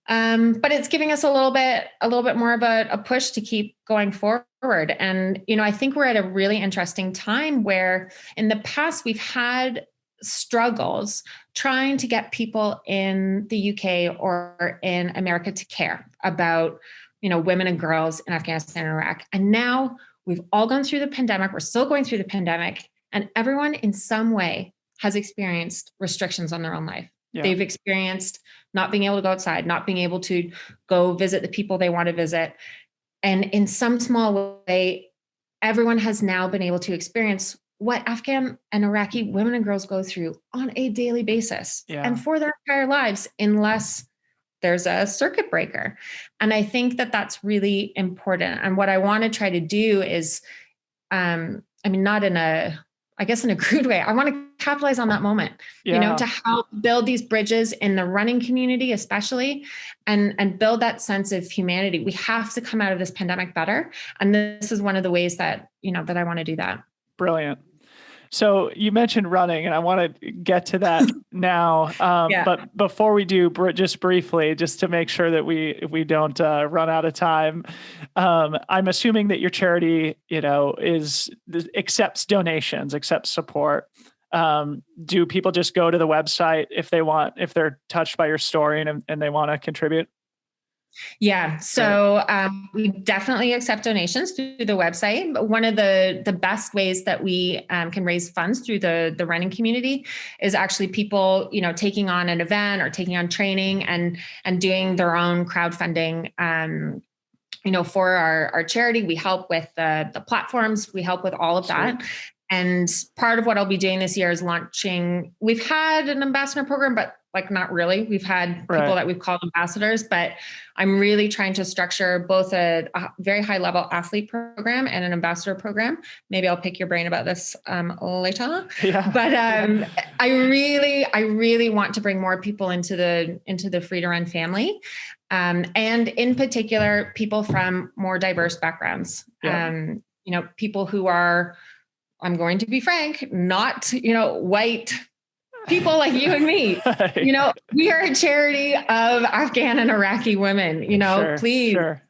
But it's giving us a little bit more of a push to keep going forward. And, I think we're at a really interesting time where in the past we've had struggles trying to get people in the UK or in America to care about, women and girls in Afghanistan and Iraq. And now we've all gone through the pandemic. We're still going through the pandemic, and everyone in some way has experienced restrictions on their own life. Yeah. They've experienced not being able to go outside, not being able to go visit the people they want to visit. And in some small way, everyone has now been able to experience what Afghan and Iraqi women and girls go through on a daily basis and for their entire lives, unless there's a circuit breaker. And I think that that's really important. And what I want to try to do is, not in a crude way, I want to capitalize on that moment, to help build these bridges in the running community, especially, and build that sense of humanity. We have to come out of this pandemic better. And this is one of the ways that, that I want to do that. Brilliant. So you mentioned running, and I want to get to that now. But before we do, just briefly, just to make sure that we don't run out of time, I'm assuming that your charity, accepts donations, accepts support. Do people just go to the website if they're touched by your story and they want to contribute? Yeah. So we definitely accept donations through the website. But one of the best ways that we can raise funds through the running community is actually people, taking on an event or taking on training and doing their own crowdfunding. For our charity, we help with the platforms. We help with all of that. And part of what I'll be doing this year is launching. We've had an ambassador program, but not really. We've had people that we've called ambassadors, but I'm really trying to structure both a very high level athlete program and an ambassador program. Maybe I'll pick your brain about this later. Yeah. But I really want to bring more people into the Free to Run family. And in particular, people from more diverse backgrounds. Yeah. People who are, I'm going to be frank, not, white people like you and me. We are a charity of Afghan and Iraqi women, please. Sure.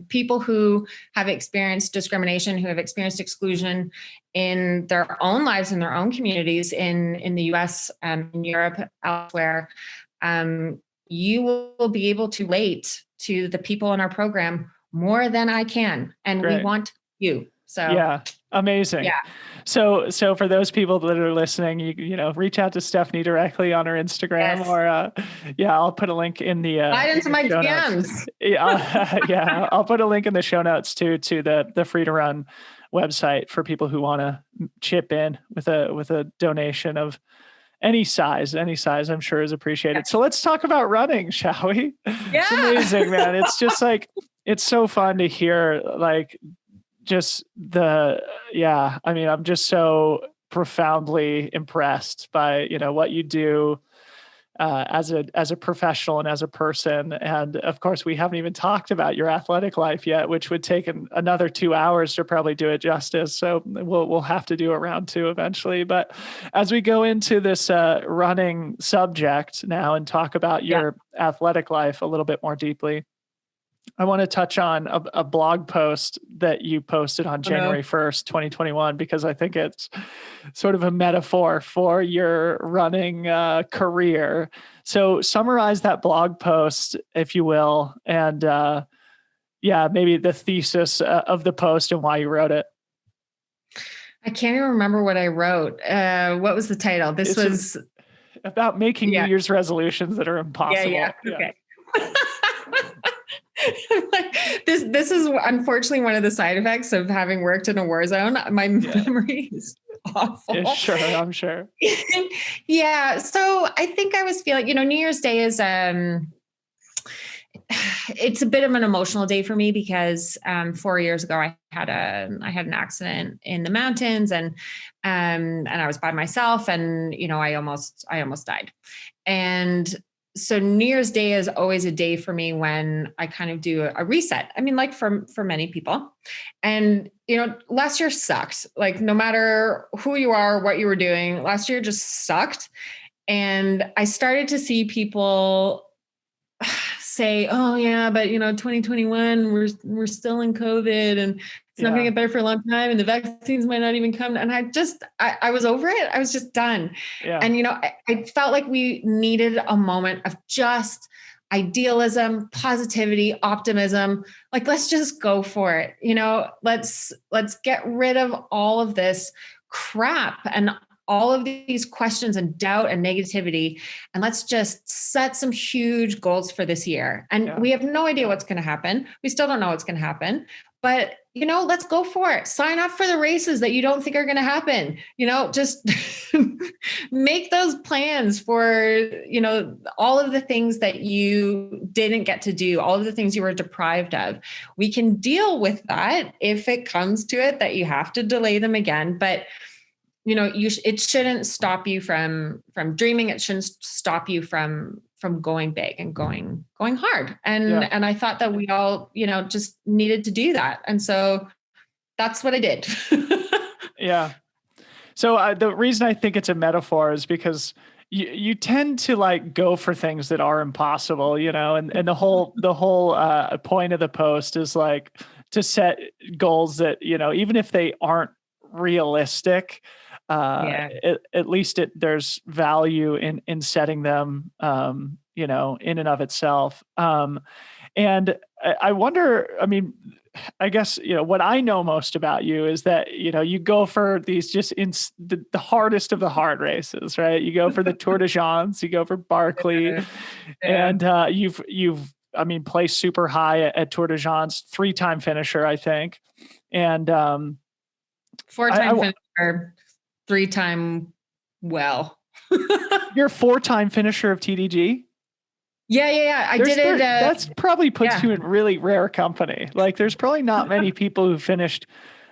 People who have experienced discrimination, who have experienced exclusion in their own lives, in their own communities, in the US, in Europe, elsewhere. You will be able to relate to the people in our program more than I can. And Great. We want you. So yeah, amazing. Yeah. So for those people that are listening, you reach out to Stephanie directly on her Instagram, yes. Or I'll put a link in the right into my DMs. I'll put a link in the show notes to the Free to Run website for people who want to chip in with a donation of any size, I'm sure is appreciated. Yeah. So let's talk about running, shall we? Yeah. It's amazing, man. It's just it's so fun to hear I'm just so profoundly impressed by, what you do as a professional and as a person. And of course, we haven't even talked about your athletic life yet, which would take another 2 hours to probably do it justice. So we'll have to do a round 2 eventually. But as we go into this running subject now and talk about your athletic life a little bit more deeply, I want to touch on a blog post that you posted on January 1st, 2021, because I think it's sort of a metaphor for your running career. So summarize that blog post, if you will, and maybe the thesis of the post and why you wrote it. I can't even remember what I wrote. What was the title? This was about making New Year's resolutions that are impossible. Yeah. Okay. This is unfortunately one of the side effects of having worked in a war zone. My memory is awful. Yeah, sure, I'm sure. Yeah. So I think I was feeling, New Year's Day is it's a bit of an emotional day for me because 4 years ago I had an accident in the mountains and I was by myself and I almost died. And so New Year's Day is always a day for me when I kind of do a reset. I mean, like for many people. And, last year sucked. Like no matter who you are, what you were doing, last year just sucked. And I started to see people say, oh yeah, but 2021, we're still in COVID and it's not going to get better for a long time. And the vaccines might not even come. And I was over it. I was just done. Yeah. And, I felt like we needed a moment of just idealism, positivity, optimism. Like, let's just go for it. Let's get rid of all of this crap and all of these questions and doubt and negativity. And let's just set some huge goals for this year. And we have no idea what's going to happen. We still don't know what's going to happen, but let's go for it. Sign up for the races that you don't think are going to happen. Just make those plans for, all of the things that you didn't get to do, all of the things you were deprived of. We can deal with that if it comes to it, that you have to delay them again. But it shouldn't stop you from dreaming. It shouldn't stop you from going big and going hard. And I thought that we all, just needed to do that. And so that's what I did. Yeah. So the reason I think it's a metaphor is because you tend to like go for things that are impossible, and the whole point of the post is like to set goals that, even if they aren't realistic, at least there's value in setting them, in and of itself. And I wonder, I mean, I guess, what I know most about you is that, you go for these just in the hardest of the hard races, right? You go for the Tour de France, you go for Barkley, and you've placed super high at Tour de France, 3-time finisher, I think. And 4-time finisher, 3-time You're a 4-time finisher of TDG? Yeah. I did it. That's probably puts you in really rare company. Like there's probably not many people who finished.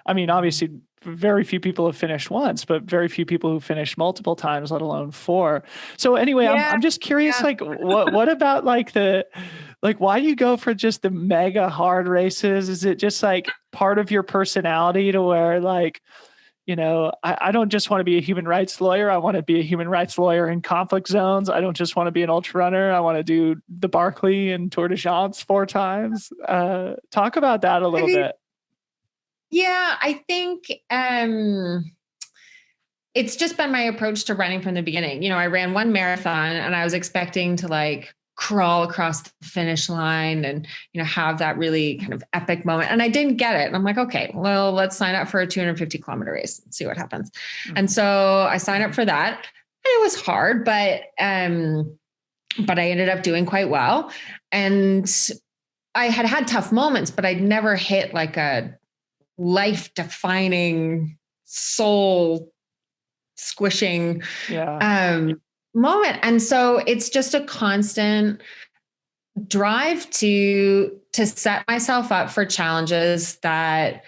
I mean, obviously very few people have finished once, but very few people who finished multiple times, let alone 4. So anyway, I'm just curious, like what about like why do you go for just the mega hard races? Is it just like part of your personality to where like, I don't just want to be a human rights lawyer. I want to be a human rights lawyer in conflict zones. I don't just want to be an ultra runner. I want to do the Barkley and Tour de France 4 times. Talk about that a little bit. Yeah, I think it's just been my approach to running from the beginning. I ran 1 marathon and I was expecting to like crawl across the finish line and, have that really kind of epic moment. And I didn't get it. And I'm like, okay, well, let's sign up for a 250-kilometer race and see what happens. Mm-hmm. And so I signed up for that. And it was hard, but I ended up doing quite well. And I had tough moments, but I'd never hit like a life-defining, soul squishing moment. And so it's just a constant drive to set myself up for challenges that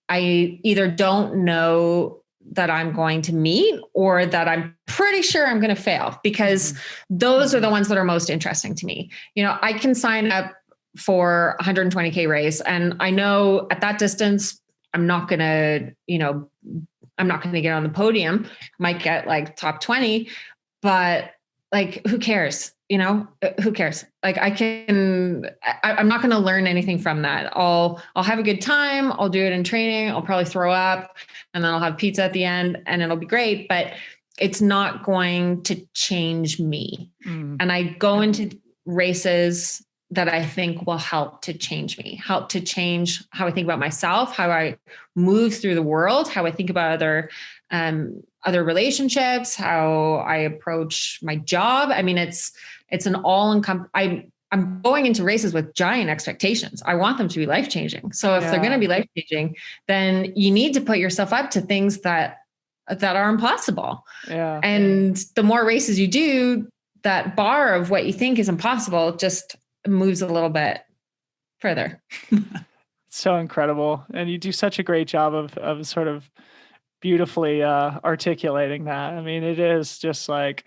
I either don't know that I'm going to meet or that I'm pretty sure I'm going to fail, because those are the ones that are most interesting to me. I can sign up for a 120K race and I know at that distance, I'm not going to get on the podium, might get like top 20, but like, who cares? Who cares? Like I'm not going to learn anything from that. I'll have a good time. I'll do it in training. I'll probably throw up and then I'll have pizza at the end and it'll be great, but it's not going to change me. And I go into races that I think will help to change me, help to change how I think about myself, how I move through the world, how I think about other relationships, how I approach my job. I mean, it's an I'm going into races with giant expectations. I want them to be life-changing. So if they're going to be life-changing, then you need to put yourself up to things that are impossible. Yeah. And the more races you do, that bar of what you think is impossible just moves a little bit further. So incredible. And you do such a great job of sort of beautifully articulating that. I mean, it is just like,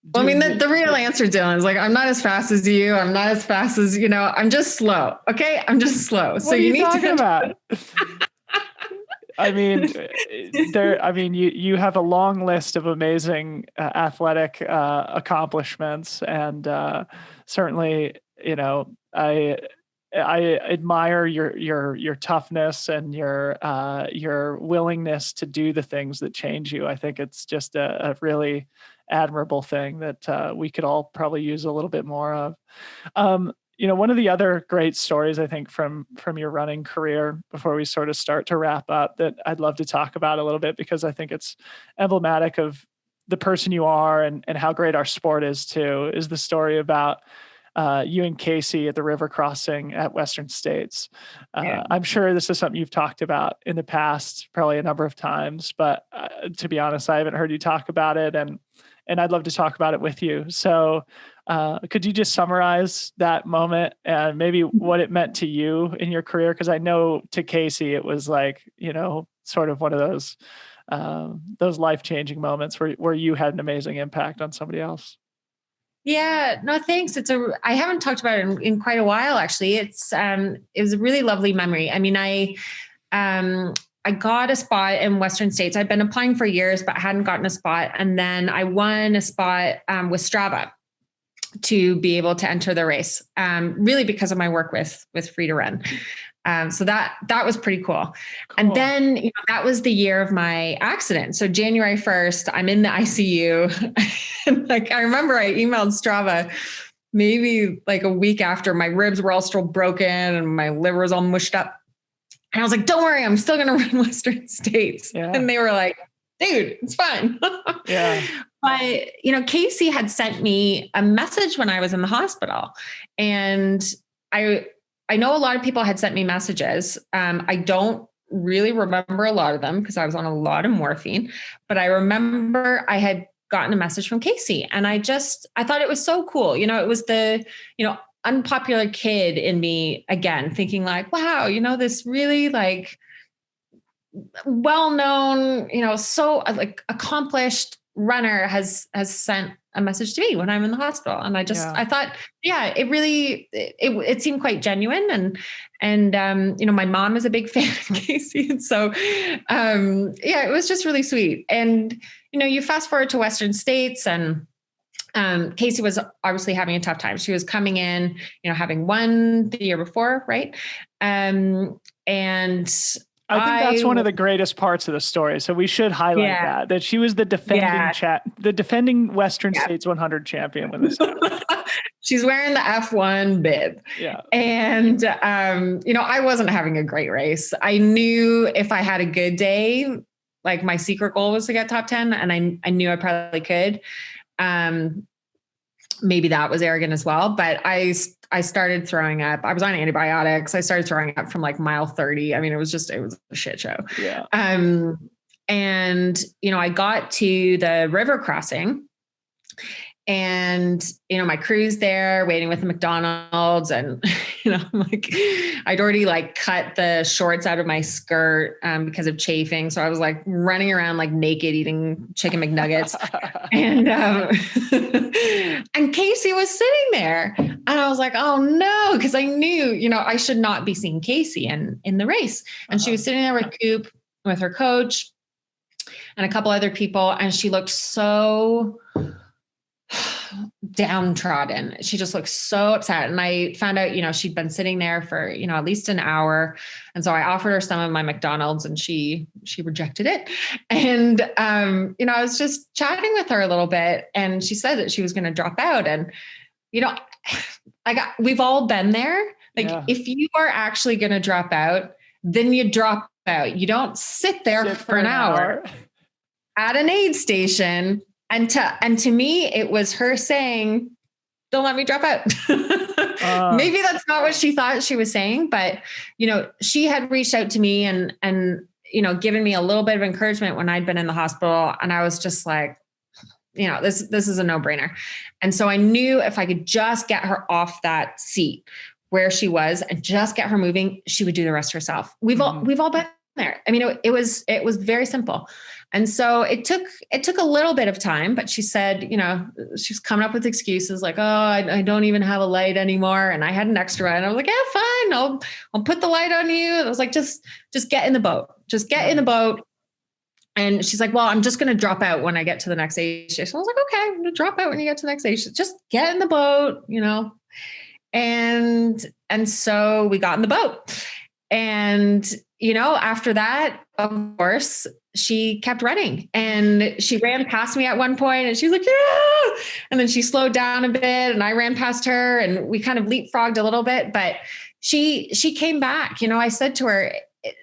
Well, I mean, the real answer, Dylan, is like, I'm not as fast as you. I'm not as fast as, I'm just slow. Okay. I'm just slow. So you need talking about? I mean, you have a long list of amazing athletic accomplishments, and certainly, I admire your toughness and your willingness to do the things that change you. I think it's just a really admirable thing that we could all probably use a little bit more of. One of the other great stories, I think, from your running career, before we sort of start to wrap up, that I'd love to talk about a little bit, because I think it's emblematic of the person you are and how great our sport is too, is the story about you and Casey at the river crossing at Western States. I'm sure this is something you've talked about in the past, probably a number of times, but to be honest, I haven't heard you talk about it, and I'd love to talk about it with you. So could you just summarize that moment and maybe what it meant to you in your career? Because I know to Casey, it was like, sort of one of those life-changing moments where you had an amazing impact on somebody else. Yeah, no, thanks. I haven't talked about it in quite a while, actually. It was a really lovely memory. I mean, I got a spot in Western States. I've been applying for years, but hadn't gotten a spot. And then I won a spot with Strava to be able to enter the race, really because of my work with Free to Run. So that was pretty cool. And then, that was the year of my accident. So January 1st, I'm in the ICU. And I remember I emailed Strava maybe like a week after. My ribs were all still broken and my liver was all mushed up. And I was like, don't worry, I'm still going to run Western States. Yeah. And they were like, dude, it's fine. Yeah. But, Casey had sent me a message when I was in the hospital, and I know a lot of people had sent me messages. I don't really remember a lot of them because I was on a lot of morphine, but I remember I had gotten a message from Casey, and I thought it was so cool. It was the, unpopular kid in me again, thinking like, wow, this really like well-known, so like accomplished runner has sent a message to me when I'm in the hospital. And I thought, yeah, it really, it seemed quite genuine. And my mom is a big fan of Casey. And so, it was just really sweet. And, you fast forward to Western States, and Casey was obviously having a tough time. She was coming in, having won the year before. Right. And I think that's one of the greatest parts of the story. So we should highlight that she was the defending Western States 100 champion when this happened. She's wearing the F1 bib. Yeah. And, I wasn't having a great race. I knew if I had a good day, like my secret goal was to get top 10, and I knew I probably could. Maybe that was arrogant as well, but I started throwing up. I was on antibiotics. I started throwing up from like mile 30. I mean, it was a shit show. Yeah. And, I got to the river crossing, and, my crew's there waiting with the McDonald's, and, like I'd already like cut the shorts out of my skirt because of chafing. So I was like running around like naked eating chicken McNuggets. And and Casey was sitting there, and I was like, oh no, because I knew, I should not be seeing Casey in the race. And she was sitting there with Coop, with her coach and a couple other people, and she looked so downtrodden. She just looked so upset. And I found out, she'd been sitting there for, at least an hour. And so I offered her some of my McDonald's, and she rejected it. And, I was just chatting with her a little bit, and she said that she was going to drop out. And, we've all been there. Like, if you are actually going to drop out, then you drop out. You don't sit there for an hour at an aid station. And to me, it was her saying, don't let me drop out. Maybe that's not what she thought she was saying, but, she had reached out to me and, given me a little bit of encouragement when I'd been in the hospital. And I was just like, this is a no-brainer. And so I knew if I could just get her off that seat where she was and just get her moving, she would do the rest herself. We've all been there. I mean, it was very simple. And so it took a little bit of time, but she said, she was coming up with excuses like, oh, I don't even have a light anymore. And I had an extra, and I was like, yeah, fine. I'll put the light on you. And I was like, just get in the boat, in the boat. And she's like, well, I'm just going to drop out when I get to the next aid station. I was like, okay, I'm going to drop out when you get to the next aid station. Just get in the boat, And so we got in the boat. And, after that, of course, she kept running, and she ran past me at one point, and she was like, yeah. And then she slowed down a bit, and I ran past her, and we kind of leapfrogged a little bit, but she came back. I said to her,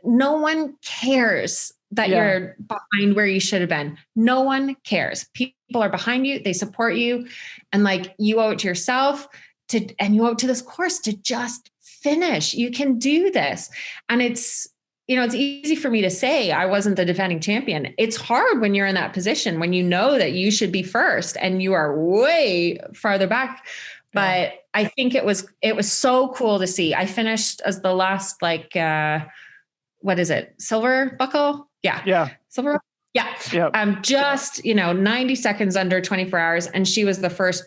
no one cares that you're behind where you should have been. No one cares. People are behind you. They support you. And like, you owe it to yourself and you owe it to this course to just finish. You can do this. And it's easy for me to say I wasn't the defending champion. It's hard when you're in that position, when you know that you should be first and you are way farther back. But I think it was so cool to see. I finished as the last, what is it? Silver buckle? Yeah. Yeah. Silver. Yeah. Yep. Just, 90 seconds under 24 hours. And she was the first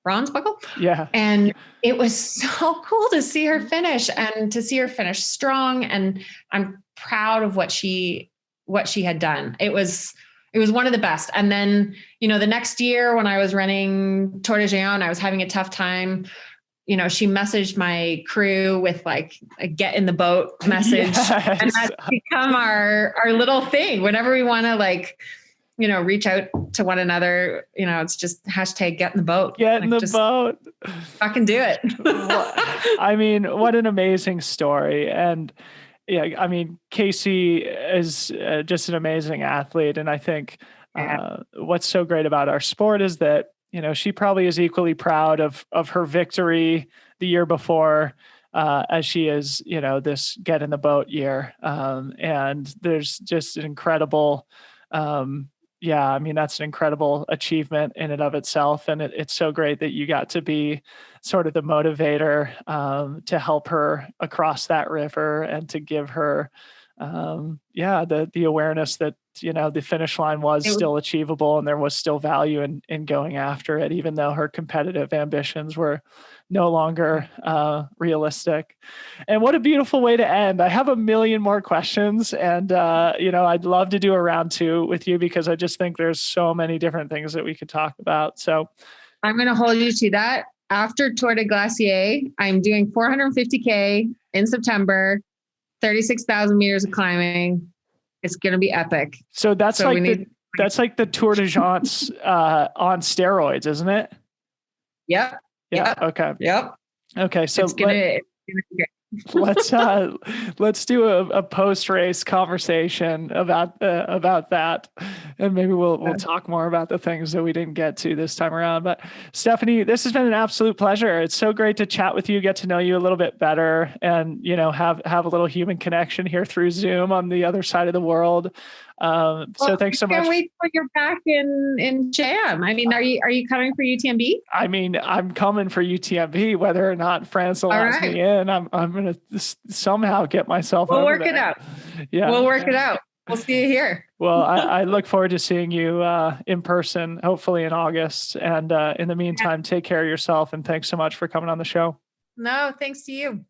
bronze buckle. Yeah. And it was so cool to see her finish and to see her finish strong. And I'm proud of what she had done. It was one of the best. And then, the next year when I was running Tour de Géant, I was having a tough time. She messaged my crew with a get in the boat message. Yes. And that's become our little thing. Whenever we want to reach out to one another, it's just hashtag get in the boat. Get in the boat. Fucking do it. I mean, what an amazing story. And Casey is just an amazing athlete. And I think what's so great about our sport is that, she probably is equally proud of her victory the year before as she is, this get in the boat year. And there's just an incredible, that's an incredible achievement in and of itself. And it's so great that you got to be sort of the motivator to help her across that river and to give her, the awareness that, the finish line was still achievable and there was still value in going after it, even though her competitive ambitions were no longer realistic. And what a beautiful way to end. I have a million more questions and, I'd love to do a round 2 with you because I just think there's so many different things that we could talk about. So I'm going to hold you to that. After Tour de Glacier, I'm doing 450K in September, 36,000 meters of climbing. It's going to be epic. So that's the Tour de Géant on steroids, isn't it? Yep. Yeah. Yep. Okay. Yep. Okay. So it's gonna be great. let's do a post-race conversation about that, and maybe we'll talk more about the things that we didn't get to this time around. But Stephanie, this has been an absolute pleasure. It's so great to chat with you, get to know you a little bit better, and have a little human connection here through Zoom on the other side of the world. So thanks so much. Can't wait till you're back in Cham. I mean, are you coming for UTMB? I mean, I'm coming for UTMB, whether or not France allows me in. I'm going to somehow get myself. We'll work it out. Yeah, we'll work it out. We'll see you here. Well, I look forward to seeing you in person, hopefully in August. And in the meantime, take care of yourself. And thanks so much for coming on the show. No, thanks to you.